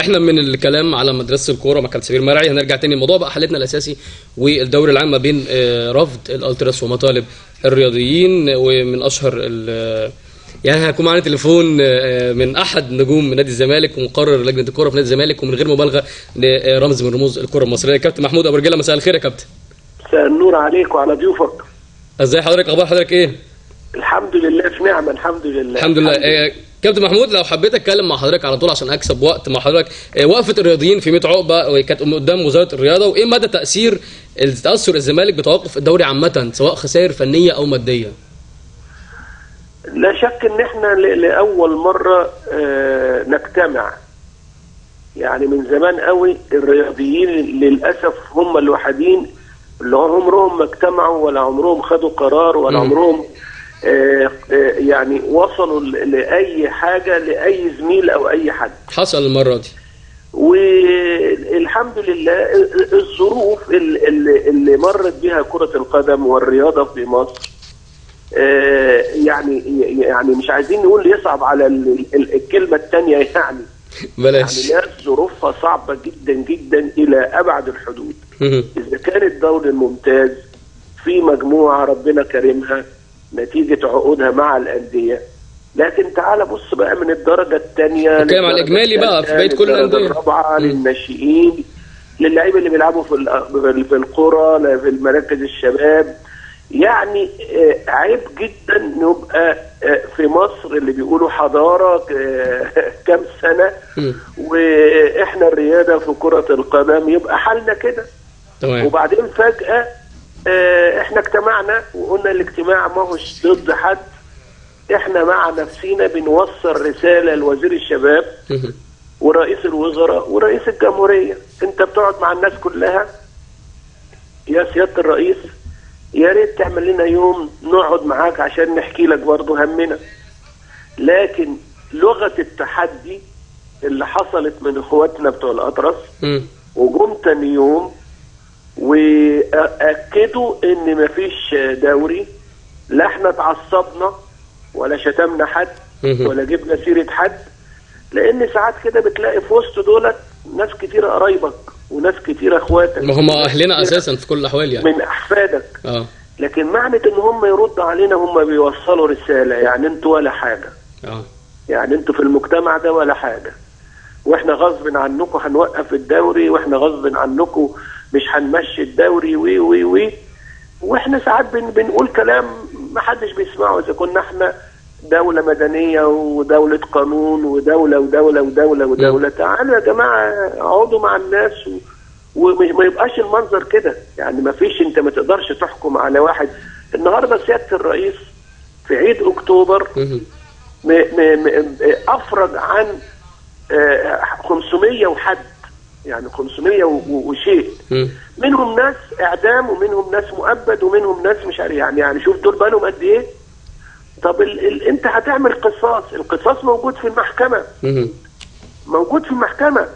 احنا من الكلام على مدرسه الكوره مع كابتن سمير مرعي هنرجع تاني الموضوع بقى حلتنا الاساسي والدوري العام ما بين رفض الالتراس ومطالب الرياضيين. ومن اشهر يعني هيكون معانا تليفون من احد نجوم نادي الزمالك ومقرر لجنه الكوره في نادي الزمالك ومن غير مبالغه لرمز من رموز الكوره المصريه، كابتن محمود ابو رجاله. مساء الخير يا كابتن. مساء النور عليك وعلى ضيوفك. ازاي حضرتك؟ اخبار حضرتك ايه؟ الحمد لله في نعمه. الحمد لله الحمد لله. كابتن محمود لو حبيت اتكلم مع حضرتك على طول عشان اكسب وقت مع حضرتك، وقفه الرياضيين في 100 عقبه وكانت قدام وزاره الرياضه، وايه مدى تاثر الزمالك بتوقف الدوري عامه سواء خسائر فنيه او ماديه؟ لا شك ان احنا لاول مره نجتمع، يعني من زمان قوي الرياضيين للاسف هم الوحيدين اللي عمرهم ما اجتمعوا ولا عمرهم خدوا قرار ولا عمرهم يعني وصلوا لاي حاجه لاي زميل او اي حد. حصل المره دي والحمد لله الظروف اللي مرت بها كره القدم والرياضه في مصر يعني مش عايزين نقول يصعب على الكلمه الثانيه يعني بلاش. يعني ناس ظروفها صعبه جدا جدا الى ابعد الحدود. اذا كان الدوري الممتاز في مجموعه ربنا كرمها نتيجه عقودها مع الانديه، لكن تعال بص بقى من الدرجه الثانيه نتكلم على الاجمالي بقى في بقيه كل الانديه، الرابعه للناشئين، للاعيبه اللي بيلعبوا في القرى، في المراكز الشباب. يعني عيب جدا نبقى في مصر اللي بيقولوا حضاره كام سنه واحنا الرياضه في كره القدم يبقى حالنا كده. وبعدين فجاه احنا اجتمعنا وقلنا الاجتماع ما هوش ضد حد، احنا مع نفسينا بنوصل رساله لوزير الشباب ورئيس الوزراء ورئيس الجمهوريه. انت بتقعد مع الناس كلها يا سياده الرئيس، يا ريت تعمل لنا يوم نقعد معاك عشان نحكي لك برضه همنا. لكن لغه التحدي اللي حصلت من اخواتنا بتوع الاطرس وجم تاني يوم واكدوا ان مفيش دوري، لا احنا اتعصبنا ولا شتمنا حد ولا جبنا سيره حد، لان ساعات كده بتلاقي في وسط دولت ناس كتيره قرايبك وناس كتيره اخواتك، ما هم اهلنا اساسا في كل الاحوال يعني من احفادك. لكن معنى ان هم يردوا علينا هم بيوصلوا رساله، يعني انتوا ولا حاجه. يعني انتوا في المجتمع ده ولا حاجه، واحنا غصب عنكم هنوقف الدوري، واحنا غصب عنكم مش هنمشي الدوري وي وي وي. واحنا ساعات بنقول كلام ما حدش بيسمعه. اذا كنا احنا دوله مدنيه ودوله قانون ودوله ودوله ودوله ودوله، تعالوا يا جماعه اقعدوا مع الناس وما يبقاش المنظر كده. يعني ما فيش، انت ما تقدرش تحكم على واحد. النهارده سياده الرئيس في عيد اكتوبر افرج عن 500 وحد، يعني 500 وشيء، منهم ناس اعدام ومنهم ناس مؤبد ومنهم ناس مش عارف يعني شوف دول بالهم قد ايه. طب انت هتعمل قصاص، القصاص موجود في المحكمه، موجود في المحكمه.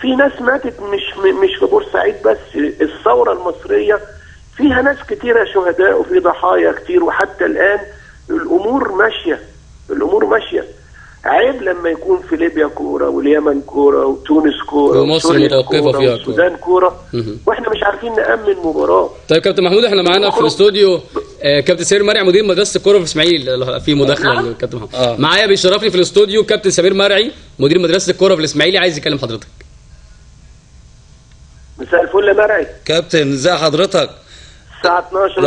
في ناس ماتت مش في بورسعيد بس، الثوره المصريه فيها ناس كتيره شهداء وفي ضحايا كتير، وحتى الان الامور ماشيه، الامور ماشيه. عيب لما يكون في ليبيا كوره واليمن كوره وتونس كوره ومصر متوقفه فيها والسودان كوره واحنا مش عارفين نأمن مباراه. طيب كابتن محمود، احنا معانا في الاستوديو كابتن سمير مرعي مدير مدرسه الكوره في اسماعيل. في مداخله كابتن محمود معايا بيشرفني في الاستوديو كابتن سمير مرعي مدير مدرسه الكوره في الاسماعيلي، عايز يكلم حضرتك. مساء الفل يا مرعي. كابتن ازي حضرتك؟ الساعه 12.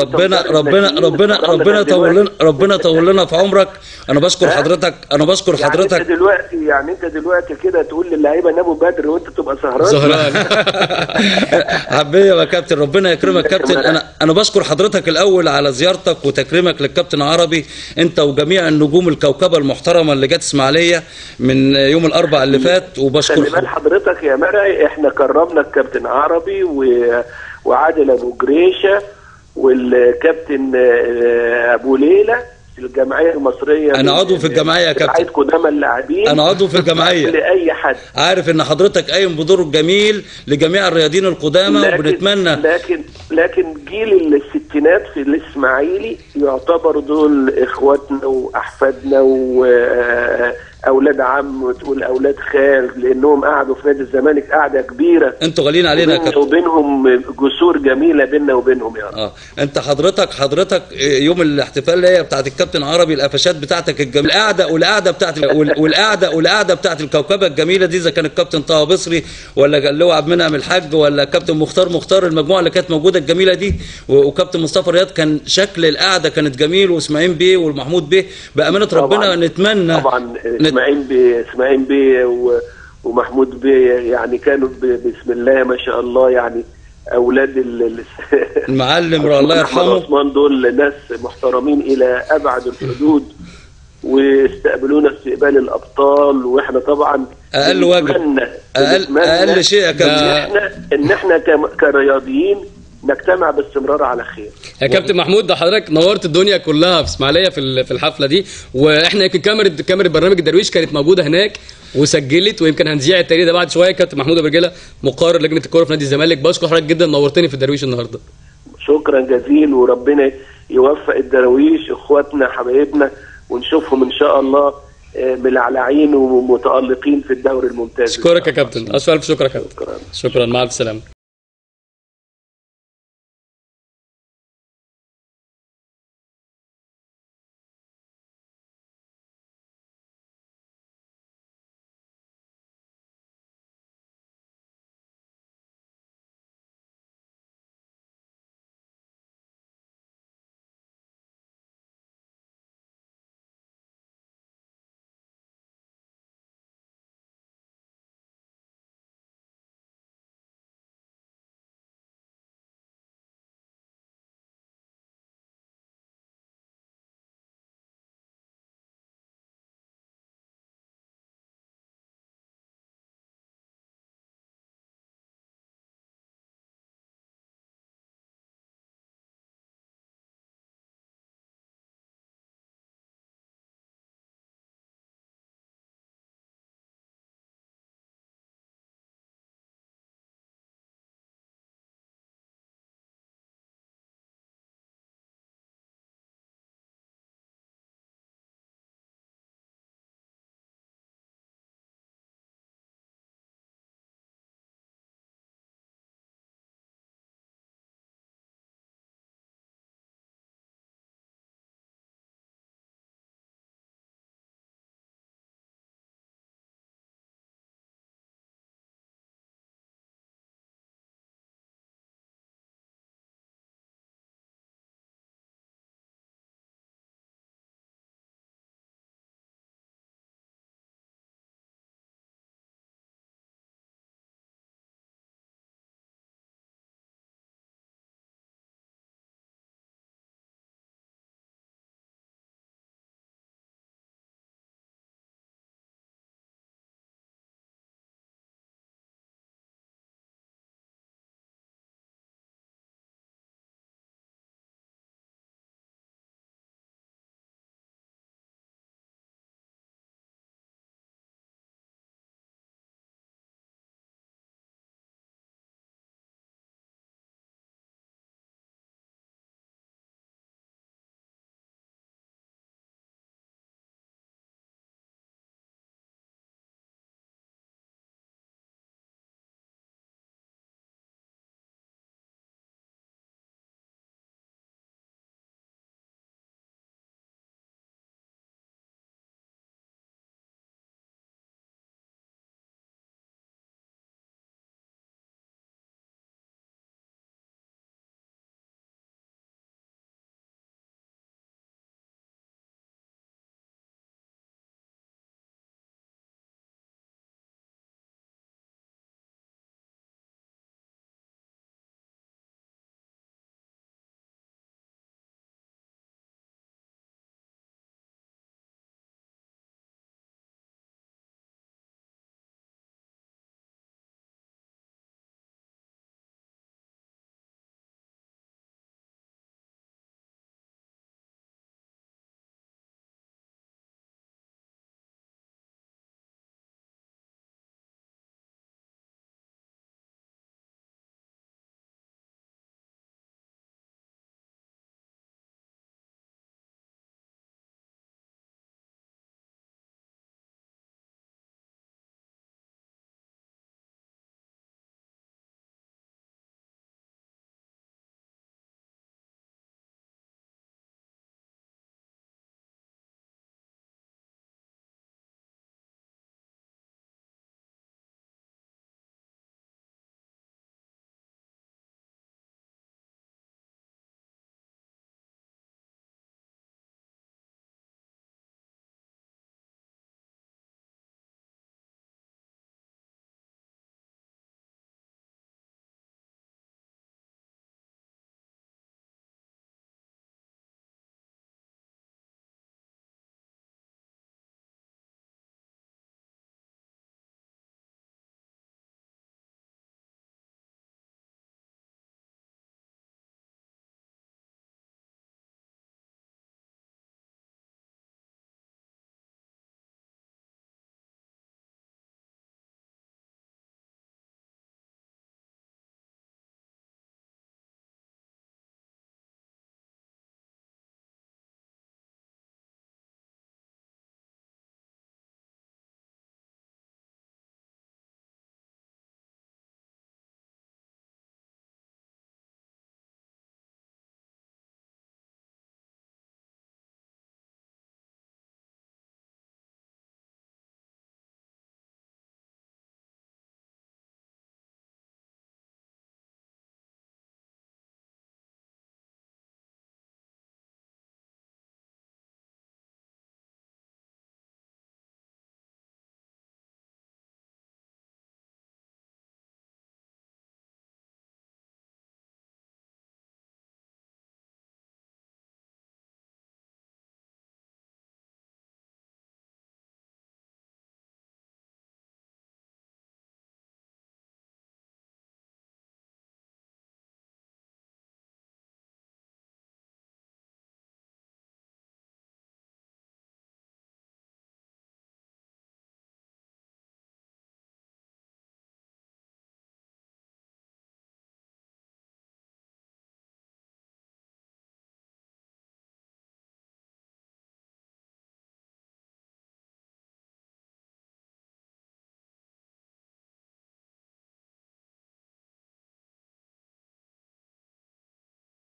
ربنا يطول لنا في عمرك. انا بشكر حضرتك، حضرتك. انت دلوقتي كده تقول للعيبه ناموا بدري وانت تبقى سهران. حبيبي يا كابتن، ربنا يكرمك كابتن. انا بشكر حضرتك الاول على زيارتك وتكريمك للكابتن عربي، انت وجميع النجوم الكوكبه المحترمه اللي جت اسماعيليه من يوم الاربعاء اللي فات. وبشكر حضرتك يا مرعي، احنا كرمنا الكابتن عربي وعادل ابو جريشه والكابتن ابو ليلى في الجمعيه المصريه. انا عضو في الجمعيه يا كابتن، قدام اللاعبين. انا عضو في الجمعيه لاي حد. عارف ان حضرتك قايم بدور الجميل لجميع الرياضيين القدامى، وبنتمنى لكن جيل الستينات في الاسماعيلي يعتبر دول اخواتنا واحفادنا اولاد عم وتقول اولاد خال، لانهم قعدوا في نادي الزمالك قعده كبيره. انتوا غاليين علينا يا كابتن. وبينهم جسور جميله بيننا وبينهم يا رب. انت حضرتك يوم الاحتفال اللي هي بتاعت الكابتن عربي، القفشات بتاعتك الجميله، والقعده بتاعت الكوكبه الجميله دي، اذا كان الكابتن طه بصري ولا اللواء عبد المنعم الحاج ولا كابتن مختار، المجموعه اللي كانت موجوده الجميله دي، وكابتن مصطفى رياض، كان شكل القعده كانت جميل، واسماعيل بيه والمحمود بيه، بامانه ربنا نتمنى طبعا اسماعيل بيه ومحمود بيه يعني كانوا بسم الله ما شاء الله، يعني اولاد المعلم الله يرحمه عثمان، دول ناس محترمين الى ابعد الحدود، واستقبلونا استقبال الابطال. واحنا طبعا اقل واجب، اقل شيء يا كابتن ان احنا كرياضيين نجتمع باستمرار على خير. يا كابتن محمود، ده حضرتك نورت الدنيا كلها في اسماعيليه في الحفله دي، واحنا يمكن كاميرا برنامج الدرويش كانت موجوده هناك وسجلت، ويمكن هنذيع التقرير ده بعد شويه. كابتن محمود ابو رجاله، مقرر لجنه الكوره في نادي الزمالك، بشكر حضرتك جدا، نورتني في الدرويش النهارده. شكرا جزيلا، وربنا يوفق الدراويش اخواتنا حبايبنا، ونشوفهم ان شاء الله ملعلعين ومتالقين في الدوري الممتاز. اشكرك يا كابتن، الف شكر يا كابتن. شكرا، مع الف سلامه.